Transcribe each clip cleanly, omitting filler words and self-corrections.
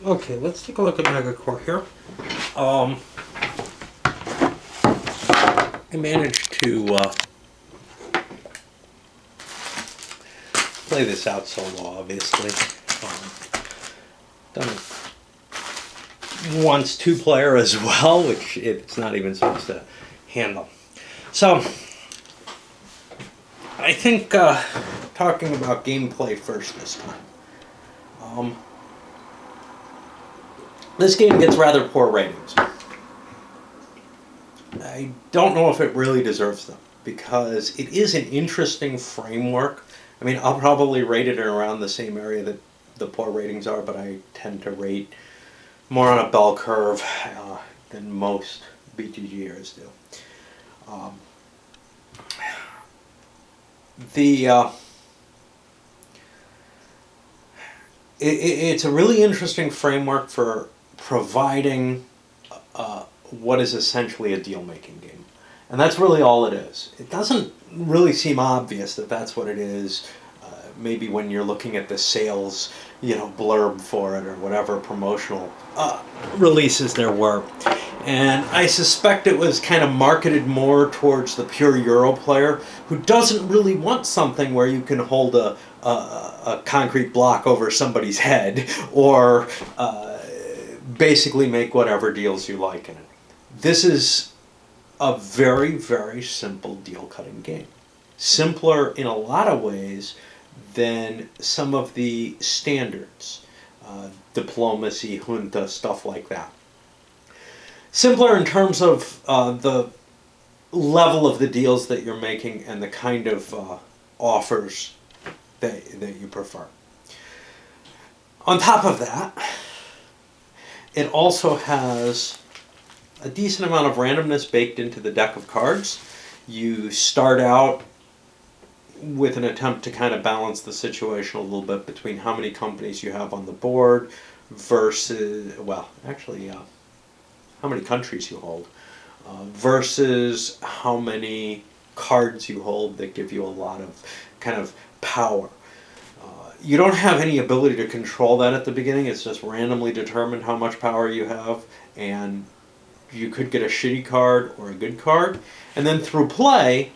Okay, let's take a look at Megacorps here. I managed to play this out solo, obviously. Done it once two-player as well, which it's not even supposed to handle. So, I think talking about gameplay first this time. This game gets rather poor ratings. I don't know if it really deserves them, because it is an interesting framework. I mean, I'll probably rate it around the same area that the poor ratings are, but I tend to rate more on a bell curve than most BTGers do. It's a really interesting framework for providing what is essentially a deal-making game. And that's really all it is. It doesn't really seem obvious that that's what it is. Maybe when you're looking at the sales, blurb for it or whatever promotional releases there were. And I suspect it was kind of marketed more towards the pure Euro player who doesn't really want something where you can hold a concrete block over somebody's head or basically make whatever deals you like in it. This is a very, very simple deal-cutting game. Simpler in a lot of ways than some of the standards, diplomacy, junta, stuff like that. Simpler in terms of the level of the deals that you're making and the kind of offers that you prefer. On top of that, it also has a decent amount of randomness baked into the deck of cards. You start out with an attempt to kind of balance the situation a little bit between how many companies you have on the board versus, how many countries you hold versus how many cards you hold that give you a lot of kind of power. You don't have any ability to control that at the beginning. It's just randomly determined how much power you have, and you could get a shitty card or a good card. And then through play,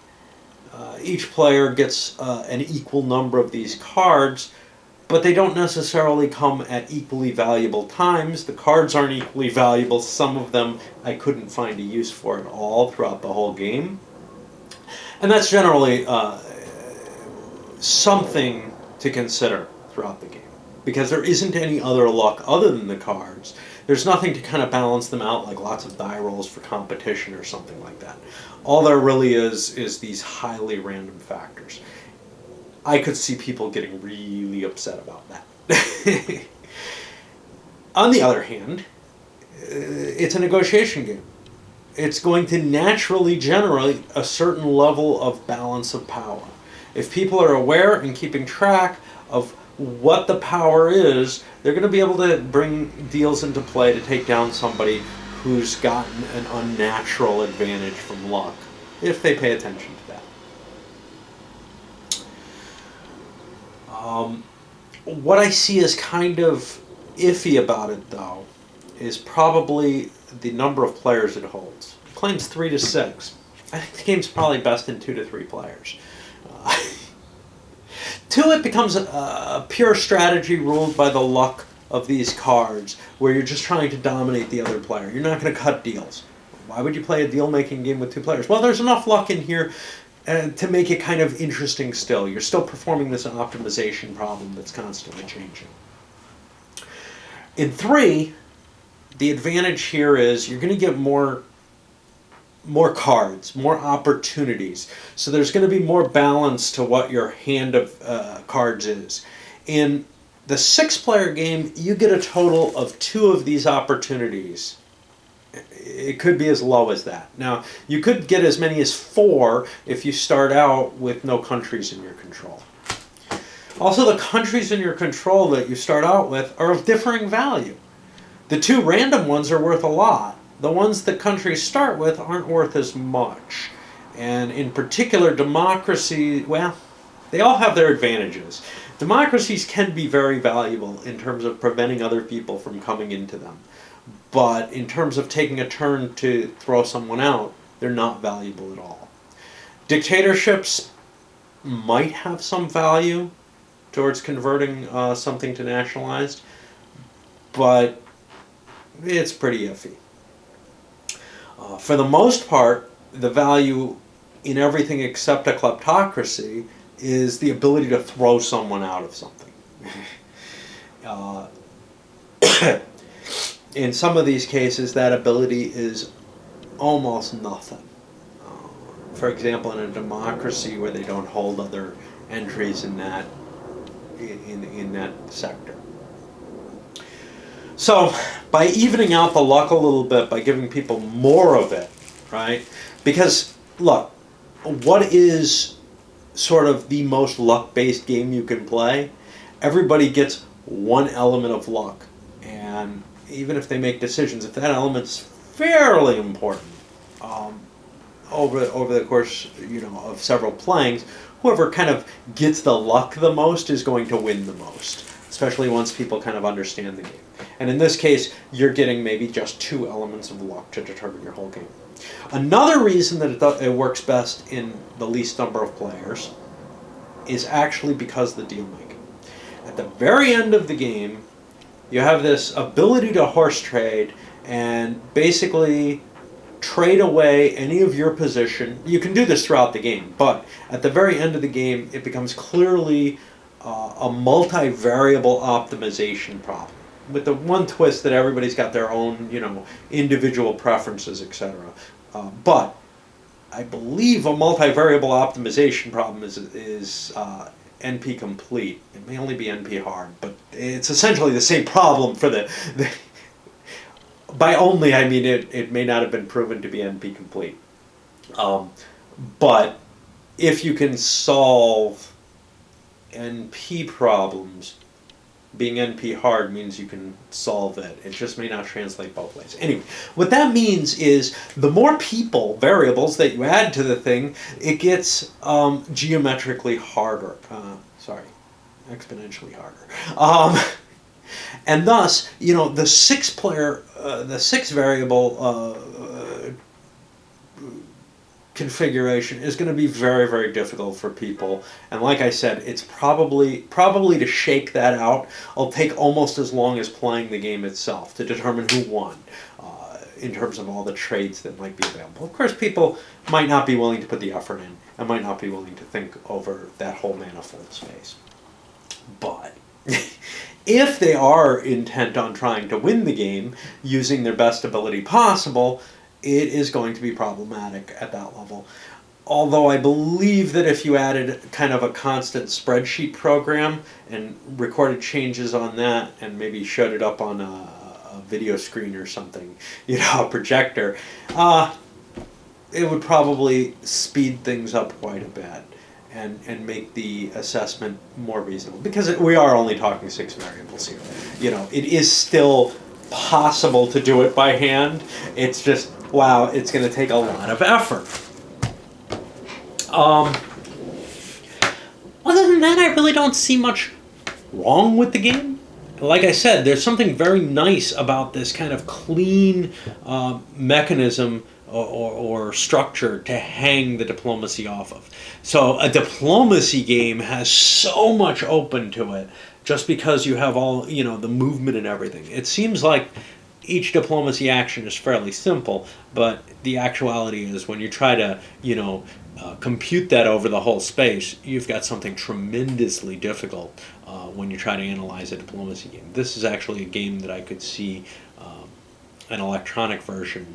each player gets an equal number of these cards, but they don't necessarily come at equally valuable times. The cards aren't equally valuable. Some of them I couldn't find a use for at all throughout the whole game. And that's generally something to consider throughout the game, because there isn't any other luck other than the cards. There's nothing to kind of balance them out, like lots of die rolls for competition or something like that. All there really is these highly random factors. I could see people getting really upset about that. On the other hand, it's a negotiation game. It's going to naturally generate a certain level of balance of power. If people are aware and keeping track of what the power is, they're going to be able to bring deals into play to take down somebody who's gotten an unnatural advantage from luck, if they pay attention to that. What I see as kind of iffy about it, though, is probably the number of players it holds. It claims 3 to 6. I think the game's probably best in 2 to 3 players. 2, it becomes a pure strategy ruled by the luck of these cards, where you're just trying to dominate the other player. You're not going to cut deals. Why would you play a deal-making game with 2 players? Well, there's enough luck in here to make it kind of interesting still. You're still performing this optimization problem that's constantly changing. In 3, the advantage here is you're going to get more cards, more opportunities. So there's going to be more balance to what your hand of cards is. In the 6-player game, you get a total of 2 of these opportunities. It could be as low as that. Now, you could get as many as 4 if you start out with no countries in your control. Also, the countries in your control that you start out with are of differing value. The 2 random ones are worth a lot. The ones that countries start with aren't worth as much. And in particular, democracy, well, they all have their advantages. Democracies can be very valuable in terms of preventing other people from coming into them. But in terms of taking a turn to throw someone out, they're not valuable at all. Dictatorships might have some value towards converting something to nationalized, but it's pretty iffy. For the most part, the value in everything except a kleptocracy is the ability to throw someone out of something. In some of these cases, that ability is almost nothing. For example, in a democracy where they don't hold other entries in that sector. So, by evening out the luck a little bit, by giving people more of it, right? Because, look, what is sort of the most luck-based game you can play? Everybody gets one element of luck. And even if they make decisions, if that element's fairly important, over the course, of several playings, whoever kind of gets the luck the most is going to win the most, especially once people kind of understand the game. And in this case, you're getting maybe just 2 elements of luck to determine your whole game. Another reason that it works best in the least number of players is actually because of the deal making. At the very end of the game, you have this ability to horse trade and basically trade away any of your position. You can do this throughout the game, but at the very end of the game, it becomes clearly a multivariable optimization problem, with the one twist that everybody's got their own, individual preferences, etc. But I believe a multivariable optimization problem is NP complete. It may only be NP hard, but it's essentially the same problem for the by only, I mean it may not have been proven to be NP complete. But if you can solve NP problems, being NP hard means you can solve it. It just may not translate both ways. Anyway, what that means is the more variables that you add to the thing, it gets geometrically harder. Exponentially harder. And thus, the 6 variable configuration is going to be very, very difficult for people. And like I said, it's probably to shake that out, it'll take almost as long as playing the game itself to determine who won in terms of all the trades that might be available. Of course, people might not be willing to put the effort in and might not be willing to think over that whole manifold space. But if they are intent on trying to win the game using their best ability possible, it is going to be problematic at that level. Although I believe that if you added kind of a constant spreadsheet program and recorded changes on that and maybe showed it up on a video screen or something, a projector, it would probably speed things up quite a bit and make the assessment more reasonable. Because we are only talking 6 variables here. It is still possible to do it by hand. It's just, wow, it's going to take a lot of effort. Other than that, I really don't see much wrong with the game. Like I said, there's something very nice about this kind of clean mechanism or structure to hang the diplomacy off of. So a diplomacy game has so much open to it just because you have all, the movement and everything. It seems like each diplomacy action is fairly simple, but the actuality is when you try to, compute that over the whole space, you've got something tremendously difficult when you try to analyze a diplomacy game. This is actually a game that I could see an electronic version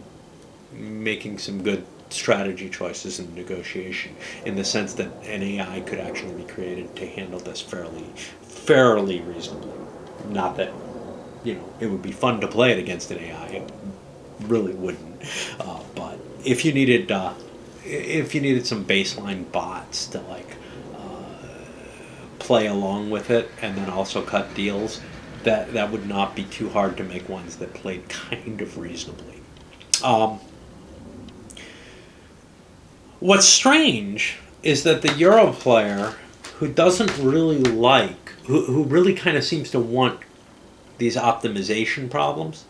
making some good strategy choices in negotiation, in the sense that an AI could actually be created to handle this fairly reasonably. Not that, it would be fun to play it against an AI. It really wouldn't. But if you needed some baseline bots to play along with it and then also cut deals, that would not be too hard to make ones that played kind of reasonably. What's strange is that the Euro player who doesn't really like, who really kind of seems to want these optimization problems,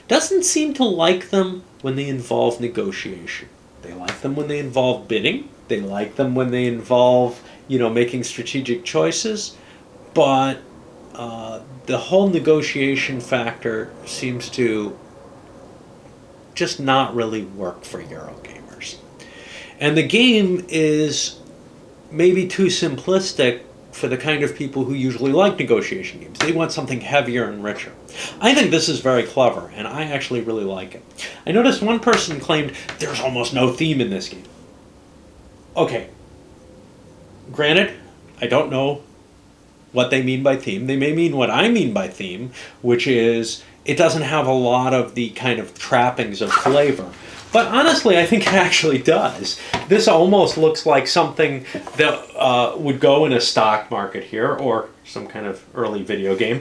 doesn't seem to like them when they involve negotiation. They like them when they involve bidding. They like them when they involve, making strategic choices. But the whole negotiation factor seems to just not really work for Eurogamers. And the game is maybe too simplistic for the kind of people who usually like negotiation games. They want something heavier and richer. I think this is very clever, and I actually really like it. I noticed one person claimed there's almost no theme in this game. Okay. Granted, I don't know what they mean by theme. They may mean what I mean by theme, which is it doesn't have a lot of the kind of trappings of flavor. But honestly, I think it actually does. This almost looks like something that would go in a stock market here, or some kind of early video game.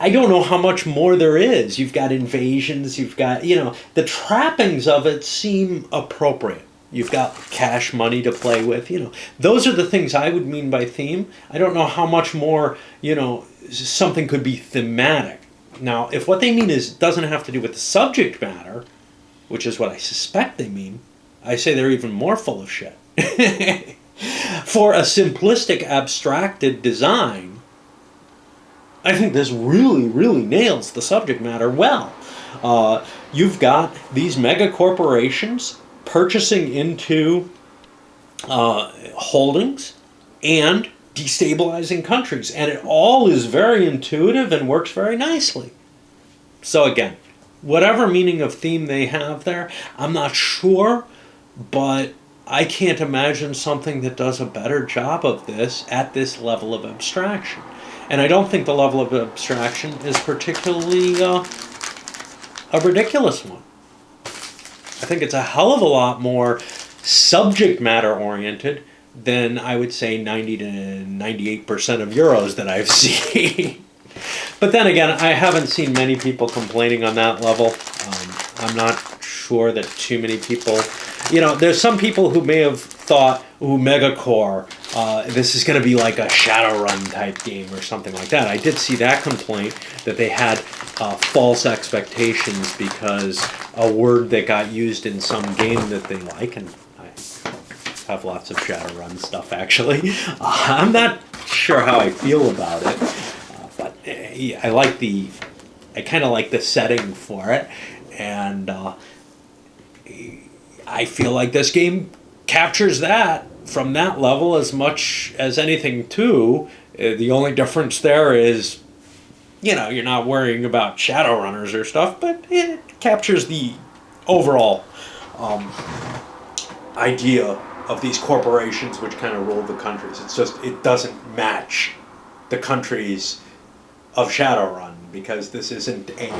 I don't know how much more there is. You've got invasions, you've got, the trappings of it seem appropriate. You've got cash money to play with, Those are the things I would mean by theme. I don't know how much more, something could be thematic. Now, if what they mean doesn't have to do with the subject matter, which is what I suspect they mean, I say they're even more full of shit. For a simplistic, abstracted design, I think this really, really nails the subject matter well. You've got these mega corporations purchasing into holdings and destabilizing countries, and it all is very intuitive and works very nicely. So again, whatever meaning of theme they have there, I'm not sure, but I can't imagine something that does a better job of this at this level of abstraction. And I don't think the level of abstraction is particularly a ridiculous one. I think it's a hell of a lot more subject matter oriented than I would say 90 to 98% of Euros that I've seen. But then again, I haven't seen many people complaining on that level. I'm not sure that too many people... there's some people who may have thought, ooh, Megacorps, this is going to be like a Shadowrun type game or something like that. I did see that complaint, that they had false expectations because a word that got used in some game that they like, and have lots of Shadowrun stuff actually. I'm not sure how I feel about it, but I kind of like the setting for it, and I feel like this game captures that from that level as much as anything too. The only difference there is, you're not worrying about Shadowrunners or stuff, but it captures the overall idea of these corporations which kind of rule the countries. It's just, it doesn't match the countries of Shadowrun, because this isn't a,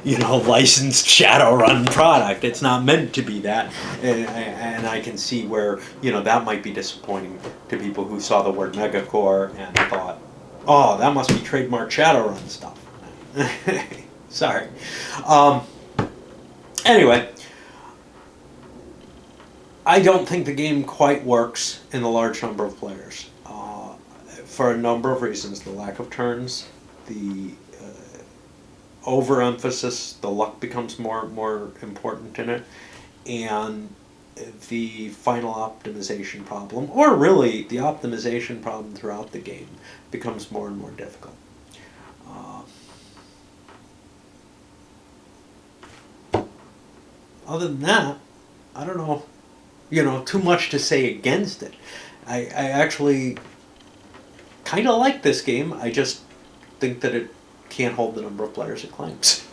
licensed Shadowrun product. It's not meant to be that. And I can see where, that might be disappointing to people who saw the word Megacorps and thought, oh, that must be trademark Shadowrun stuff. Sorry. Anyway, I don't think the game quite works in a large number of players. For a number of reasons. The lack of turns, the overemphasis, the luck becomes more important in it, and the final optimization problem, or really the optimization problem throughout the game, becomes more and more difficult. Other than that, I don't know, too much to say against it. I actually kind of like this game. I just think that it can't hold the number of players it claims.